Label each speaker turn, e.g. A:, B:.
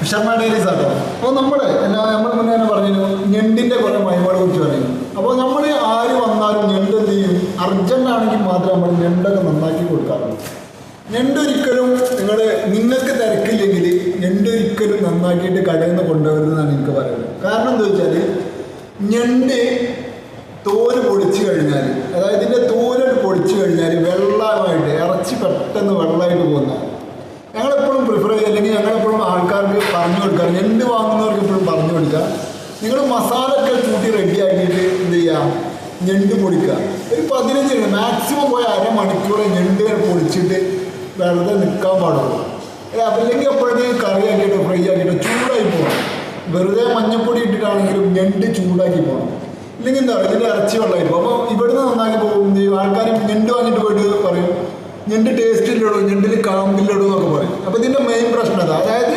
A: Fisherman diaries ആട്ടോ. അപ്പോൾ നമ്മൾ മുന്നേ തന്നെ പറഞ്ഞു ഞണ്ടിൻ്റെ കുറേ മഹിമകളെ കുറിച്ച് പറയും. അപ്പോൾ നമ്മൾ ആര് വന്നാലും ഞണ്ട് എന്ത് ചെയ്യും, അർജൻ്റ് ആണെങ്കിൽ മാത്രം നമ്മൾ ഞണ്ടൊക്കെ നന്നാക്കി കൊടുക്കാറുള്ളൂ. ഞണ്ടൊരിക്കലും നിങ്ങൾക്ക് തിരക്കില്ലെങ്കിൽ ഞണ്ടൊരിക്കലും നന്നാക്കിയിട്ട് കടയിൽ നിന്ന് കൊണ്ടുവരുന്നതാണ് എനിക്ക് പറയുന്നത്. കാരണം എന്താ വെച്ചാൽ ഞണ്ട് തോല് പൊടിച്ചു കഴിഞ്ഞാൽ, അതായത് ഇതിൻ്റെ തോല് പൊടിച്ചു കഴിഞ്ഞാൽ വെള്ളമായിട്ട് ഇറച്ചി പെട്ടെന്ന് വെള്ളമായിട്ട് പോകുന്നതാണ്. ഞങ്ങളെപ്പോഴും പ്രിഫർ ചെയ്യുക, അല്ലെങ്കിൽ ഞങ്ങളെപ്പോഴും ആൾക്കാർക്ക് പറഞ്ഞു കൊടുക്കുക, ഞണ്ട് വാങ്ങുന്നവർക്ക് എപ്പോഴും പറഞ്ഞു കൊടുക്കുക, നിങ്ങൾ മസാല ഒക്കെ കൂട്ടി റെഡി ആക്കിയിട്ട് എന്ത് ചെയ്യുക, ഞണ്ട് പൊടിക്കുക. ഒരു 15 മിനിറ്റ് മാക്സിമം പോയ അരമണിക്കൂർ ഞണ്ട് പൊടിച്ചിട്ട് വെറുതെ നിൽക്കാൻ പാടുള്ളൂ. അല്ലെങ്കിൽ എപ്പോഴത്തേക്കും കറി ആക്കിയിട്ട് ഫ്രൈ ആക്കിയിട്ട് ചൂടായി പോകണം. വെറുതെ മഞ്ഞപ്പൊടി ഇട്ടിട്ടാണെങ്കിലും ഞണ്ട് ചൂടാക്കി പോകണം. ഇല്ലെങ്കിൽ എന്താ പറയുക, ഇതിൻ്റെ ഇറച്ചി വെള്ളമായി പോകും. അപ്പോൾ ഇവിടുന്ന് നന്നാക്കി പോകും. ആൾക്കാർ ഞണ്ട് വാങ്ങിയിട്ട് പോയിട്ട് പറയും ഞണ്ട് ടേസ്റ്റിലിടും, ഞണ്ടിൽ കാമ്പിലിടും എന്നൊക്കെ പറയും. അപ്പോൾ ഇതിൻ്റെ മെയിൻ പ്രശ്നം അതാ. അതായത്